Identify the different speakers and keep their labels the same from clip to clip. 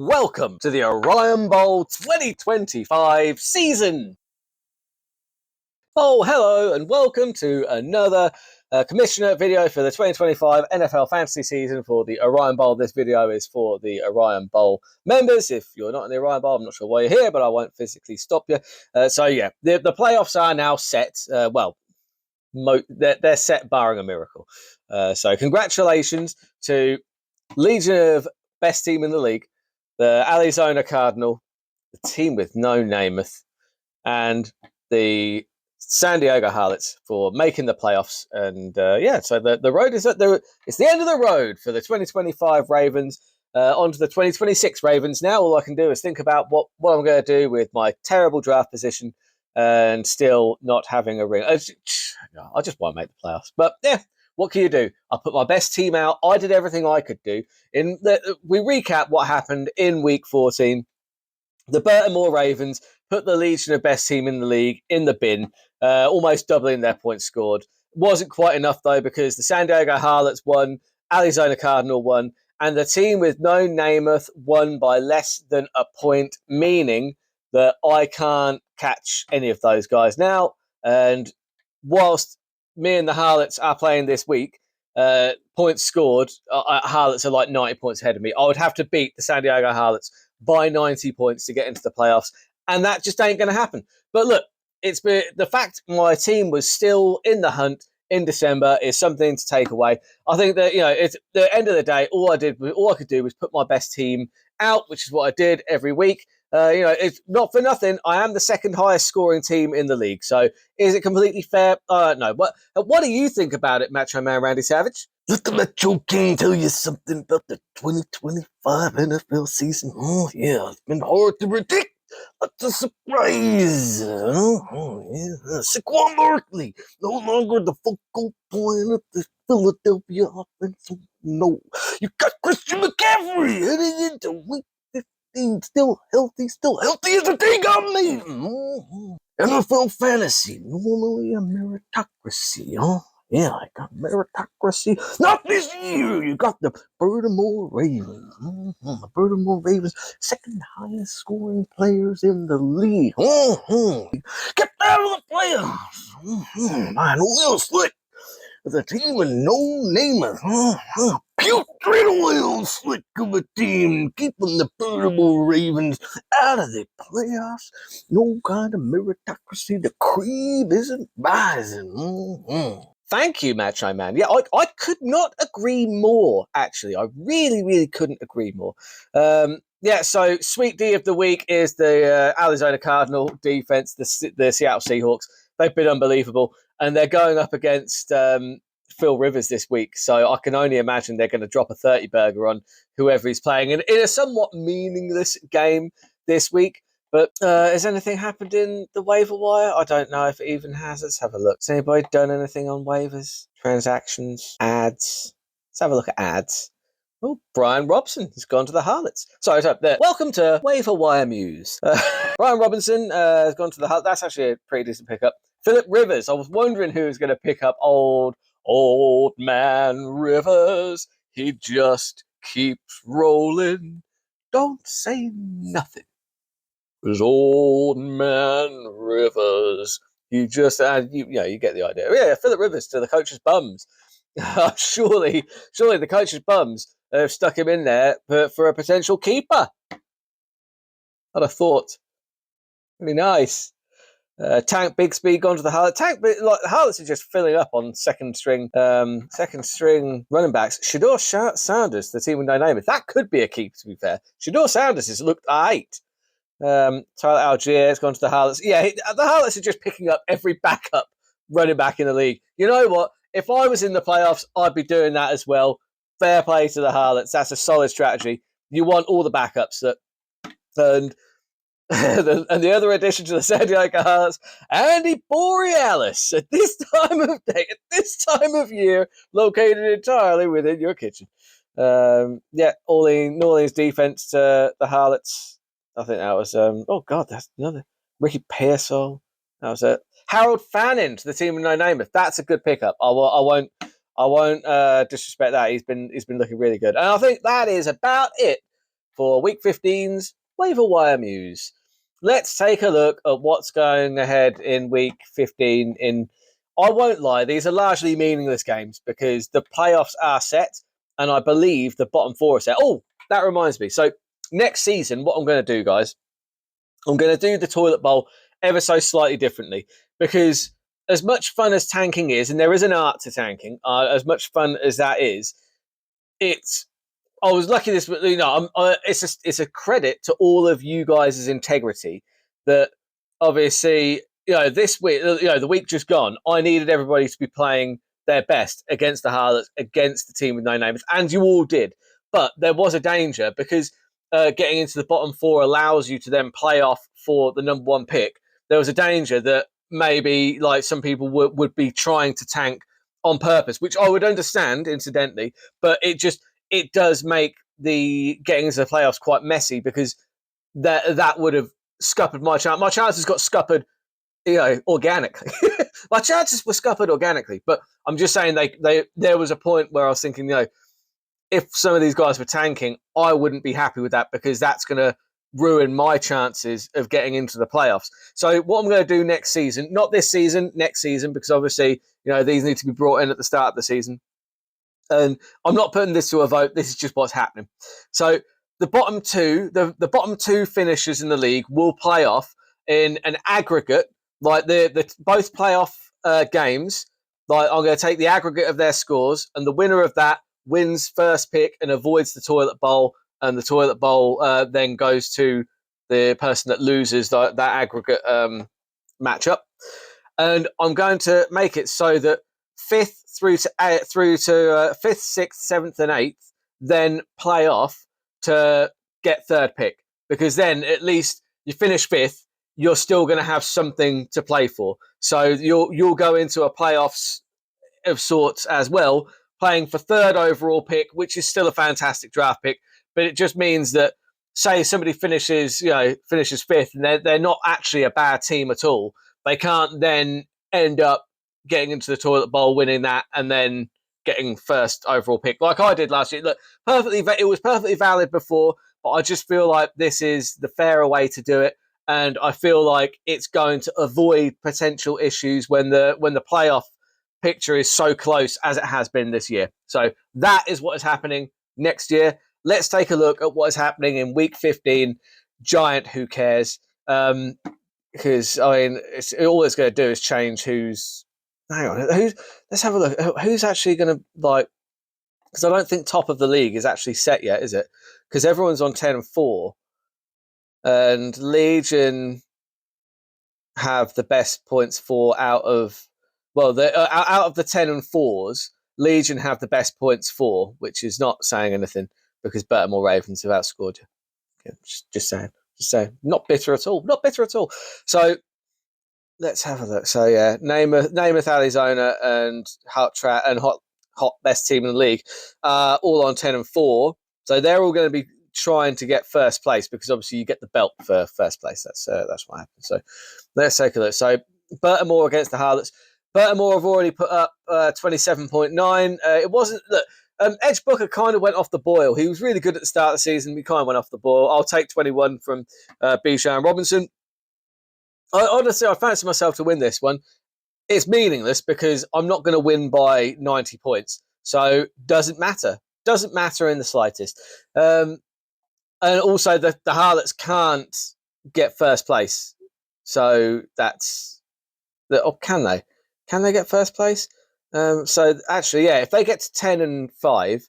Speaker 1: welcome to the Orion Bowl 2025 season. Oh, hello, and welcome to another commissioner video for the 2025 NFL fantasy season for the Orion Bowl. This video is for the Orion Bowl members. If you're not in the Orion Bowl, I'm not sure why you're here, but I won't physically stop you. The playoffs are now set. They're set barring a miracle. So congratulations to Legion of Best Team in the League, the Arizona Cardinal, the team with no Namath, and the San Diego Harlots for making the playoffs. And so the road is it's the end of the road for the 2025 Ravens. On to the 2026 Ravens. Now all I can do is think about what I'm going to do with my terrible draft position and still not having a ring. I just won't make the playoffs. But yeah, what can you do? I put my best team out. I did everything I could do. We recap what happened in Week 14. The Baltimore Ravens put the Legion of Best Team in the League in the bin, almost doubling their points scored. Wasn't quite enough, though, because the San Diego Harlots won, Arizona Cardinal won, and the team with no Namath won by less than a point, meaning that I can't catch any of those guys now. And whilst me and the Harlots are playing this week, points scored, Harlots are like 90 points ahead of me. I would have to beat the San Diego Harlots by 90 points to get into the playoffs, and that just ain't going to happen. But look, it's been the fact my team was still in the hunt in December is something to take away. I think that it's the end of the day. All I could do was put my best team out, which is what I did every week. It's not for nothing. I am the second highest scoring team in the league. So is it completely fair? No. What do you think about it, Macho Man Randy Savage?
Speaker 2: Let the Metro King tell you something about the 2025 NFL season. Oh, yeah, it's been hard to predict. Lots of surprise. Saquon Barkley, no longer the focal point of the Philadelphia offense. No, you got Christian McCaffrey heading into Week 15, still healthy as a day got me. NFL fantasy, normally a meritocracy, huh? Yeah, I got meritocracy. Not this year. You got the Baltimore Ravens. The Baltimore Ravens, second highest scoring players in the league. Get out of the playoffs. Man, Will Slick with a team with no Namath. Putrid Will Slick of a team keeping the Baltimore Ravens out of the playoffs. No kind of meritocracy. The cream isn't rising.
Speaker 1: Thank you, Macho Man. Yeah, I could not agree more, actually. I really, really couldn't agree more. So Sweet D of the week is the Arizona Cardinal defense, the Seattle Seahawks. They've been unbelievable, and they're going up against Phil Rivers this week, so I can only imagine they're going to drop a 30-burger on whoever he's playing in a somewhat meaningless game this week. But has anything happened in the waiver wire? I don't know if it even has. Let's have a look. Has anybody done anything on waivers? Transactions? Ads? Let's have a look at ads. Oh, Brian Robson has gone to the Harlots. Sorry, there. Welcome to Waiver Wire Muse. Brian Robinson has gone to the Harlots. That's actually a pretty decent pickup. Philip Rivers. I was wondering who was going to pick up old man Rivers. He just keeps rolling. Don't say nothing. There's old man Rivers. You just, you get the idea. Yeah, Philip Rivers to the coach's bums. Surely the coach's bums have stuck him in there for a potential keeper. I'd have thought. Really nice. Tank Bigsby gone to the Harlots. The Harlots are just filling up on second string running backs. Shador Sanders, the team with no name. That could be a keeper, to be fair. Shador Sanders has looked 8. Tyler Algier has gone to the Harlots. Yeah, the Harlots are just picking up every backup running back in the league. You know what? If I was in the playoffs, I'd be doing that as well. Fair play to the Harlots. That's a solid strategy. You want all the backups. And the other addition to the San Diego Harlots, Andy Borealis, at this time of day, at this time of year, located entirely within your kitchen. New Orleans defense to the Harlots. I think that was, that's another. Ricky Pearsall. That was it. Harold Fannin to the team with no name. If that's a good pickup, I won't disrespect that. He's been looking really good. And I think that is about it for Week 15's Waiver Wire Muse. Let's take a look at what's going ahead in Week 15. I won't lie, these are largely meaningless games because the playoffs are set, and I believe the bottom four are set. Oh, that reminds me. So next season, what I'm going to do, guys, I'm going to do the toilet bowl ever so slightly differently, because as much fun as tanking is, and there is an art to tanking, as much fun as that is, I was lucky this, it's a credit to all of you guys' integrity that obviously, this week, the week just gone, I needed everybody to be playing their best against the Harlots, against the team with no names, and you all did. But there was a danger because getting into the bottom four allows you to then play off for the number one pick. There was a danger that maybe like some people would be trying to tank on purpose, which I would understand, incidentally, but it does make the getting into the playoffs quite messy because that would have scuppered my chance. My chances got scuppered, organically. My chances were scuppered organically, but I'm just saying there was a point where I was thinking, if some of these guys were tanking, I wouldn't be happy with that because that's going to ruin my chances of getting into the playoffs. So what I'm going to do next season, not this season, next season, because obviously, these need to be brought in at the start of the season. And I'm not putting this to a vote. This is just what's happening. So the bottom two, the bottom two finishers in the league will play off in an aggregate, like the both playoff games. Like I'm going to take the aggregate of their scores, and the winner of that wins first pick and avoids the toilet bowl, and the toilet bowl then goes to the person that loses that aggregate matchup. And I'm going to make it so that fifth through to fifth, sixth, seventh, and eighth then play off to get third pick, because then at least you finish fifth, you're still going to have something to play for. So you'll go into a playoffs of sorts as well, playing for third overall pick, which is still a fantastic draft pick, but it just means that say somebody finishes fifth and they're not actually a bad team at all. They can't then end up getting into the toilet bowl, winning that, and then getting first overall pick like I did last year. Look, it was perfectly valid before, but I just feel like this is the fairer way to do it, and I feel like it's going to avoid potential issues when the playoff picture is so close as it has been this year. So that is what is happening next year. Let's take a look at what is happening in Week 15. Giant, who cares? Because all it's going to do is change who's. Hang on, let's have a look. Who's actually going to because I don't think top of the league is actually set yet, is it? Because everyone's on 10-4, and Legion have the best points for out of the 10 and 4s. Legion have the best points for, which is not saying anything because Baltimore Ravens have outscored you. Okay, just saying, not bitter at all. So let's have a look. So yeah, Namath, Arizona, and Hot best team in the league, all on 10-4. So they're all going to be trying to get first place because obviously you get the belt for first place. That's what happens. So let's take a look. So Baltimore against the Harlots. Baltimore have already put up 27.9. It wasn't look. Edge Booker kind of went off the boil. He was really good at the start of the season. He kind of went off the boil. I'll take 21 from Bijan Robinson. Honestly, I fancy myself to win this one. It's meaningless because I'm not going to win by 90 points. So doesn't matter. Doesn't matter in the slightest. And also the Harlots can't get first place. So that's can they? Can they get first place? So actually, yeah, if they get to 10-5,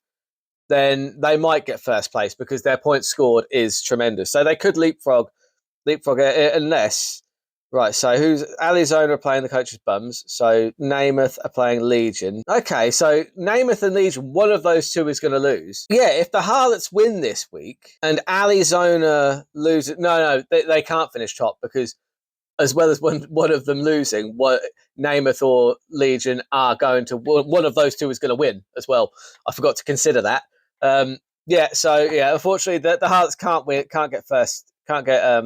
Speaker 1: then they might get first place because their points scored is tremendous. So they could leapfrog it unless. Right, so who's Arizona are playing the coaches' bums, so Namath are playing Legion. Okay, so Namath and Legion, one of those two is going to lose. Yeah, if the Harlots win this week and Arizona loses, they can't finish top because as well as one of them losing, Namath or Legion are going to, one of those two is going to win as well. I forgot to consider that. Unfortunately, the Harlots can't win, can't get first, can't get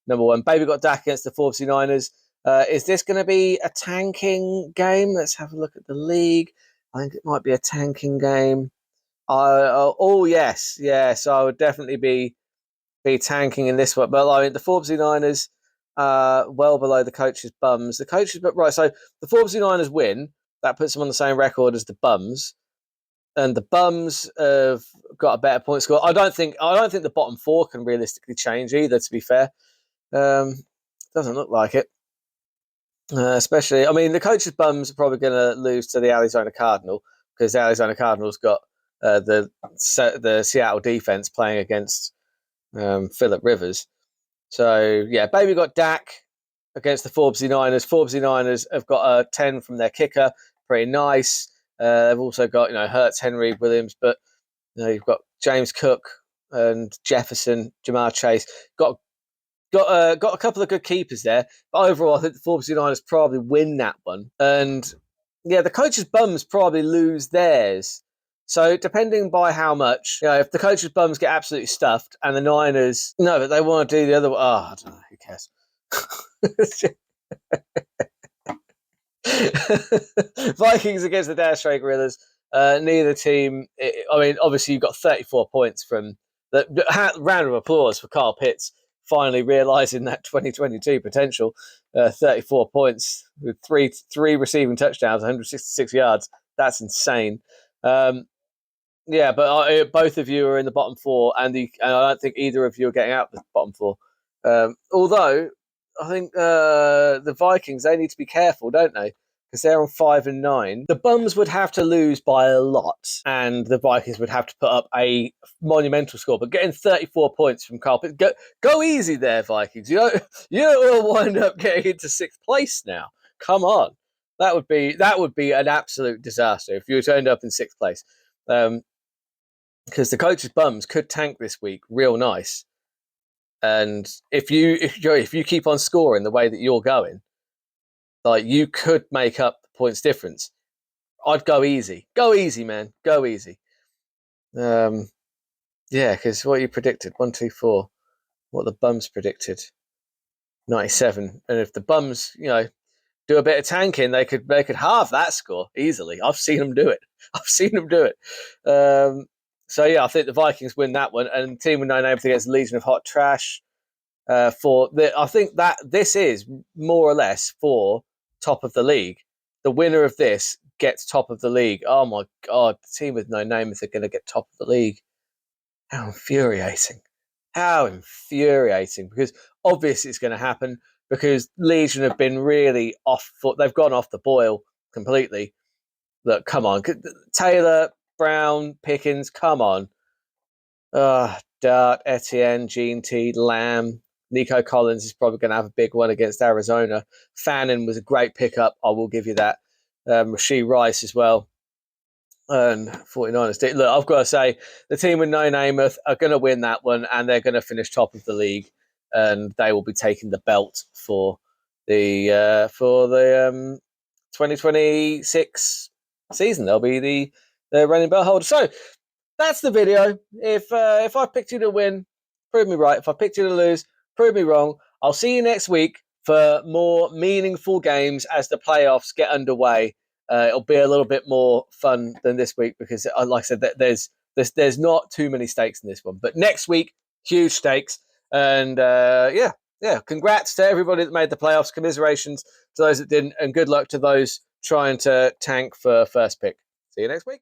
Speaker 1: number one. Baby got Dak against the 49ers. Is this going to be a tanking game? Let's have a look at the league. I think it might be a tanking game. Oh yes, yes. I would definitely be tanking in this one. But like the Forbes Niners, well below the coaches' bums. The coaches, but right. So the Forbes Niners win. That puts them on the same record as the bums, and the bums have got a better point score. I don't think the bottom four can realistically change either. To be fair, doesn't look like it. Especially, I mean, the coaches' bums are probably going to lose to the Arizona Cardinal because the Arizona Cardinals got the Seattle defense playing against Phillip Rivers. So yeah, baby got Dak against the Forbes Niners. Forbes Niners have got a 10 from their kicker, pretty nice. They've also got Hurts, Henry, Williams, but you've got James Cook and Jefferson, Jamar Chase. Got a couple of good keepers there, but overall, I think the Forbes Niners probably win that one. And yeah, the coaches' bums probably lose theirs. So depending by how much, if the coaches' bums get absolutely stuffed and the Niners, no, but they want to do the other. I don't know. Who cares? Vikings against the Dire Straits Gorillas. Neither team. I mean, obviously, you've got 34 points from the round of applause for Carl Pitts finally realizing that 2022 potential. 34 points with three receiving touchdowns, 166 yards. That's insane. Yeah, but both of you are in the bottom four, and I don't think either of you are getting out of the bottom four. Although I think the Vikings, they need to be careful, don't they? Because they're on 5-9. The bums would have to lose by a lot, and the Vikings would have to put up a monumental score. But getting 34 points from Carpet, go easy there, Vikings. You don't want to wind up getting into sixth place now. Come on, that would be an absolute disaster if you were to end up in sixth place. Because the coaches' bums could tank this week real nice. And if you keep on scoring the way that you're going, like you could make up the points difference. I'd go easy, man, go easy. Yeah, because what you predicted 1, 2, 4, what the bums predicted 97, and if the bums do a bit of tanking, they could halve that score easily. I've seen them do it. So yeah, I think the Vikings win that one, and team with no name against Legion of Hot Trash. I think that this is more or less for top of the league. The winner of this gets top of the league. Oh my god, the team with no name are going to get top of the league. How infuriating! Because obviously it's going to happen because Legion have been really off foot. They've gone off the boil completely. Look, come on, Taylor, Brown, Pickens, come on. Dart, Etienne, Gene T, Lamb, Nico Collins is probably going to have a big one against Arizona. Fannin was a great pickup. I will give you that. Rashee Rice as well. And 49ers. Look, I've got to say, the team with no name are going to win that one, and they're going to finish top of the league, and they will be taking the belt for the 2026 season. They'll be the reigning belt holder. So that's the video. If I picked you to win, prove me right. If I picked you to lose, prove me wrong. I'll see you next week for more meaningful games as the playoffs get underway. It'll be a little bit more fun than this week because, like I said, there's not too many stakes in this one. But next week, huge stakes. And yeah. Congrats to everybody that made the playoffs. Commiserations to those that didn't, and good luck to those trying to tank for first pick. See you next week.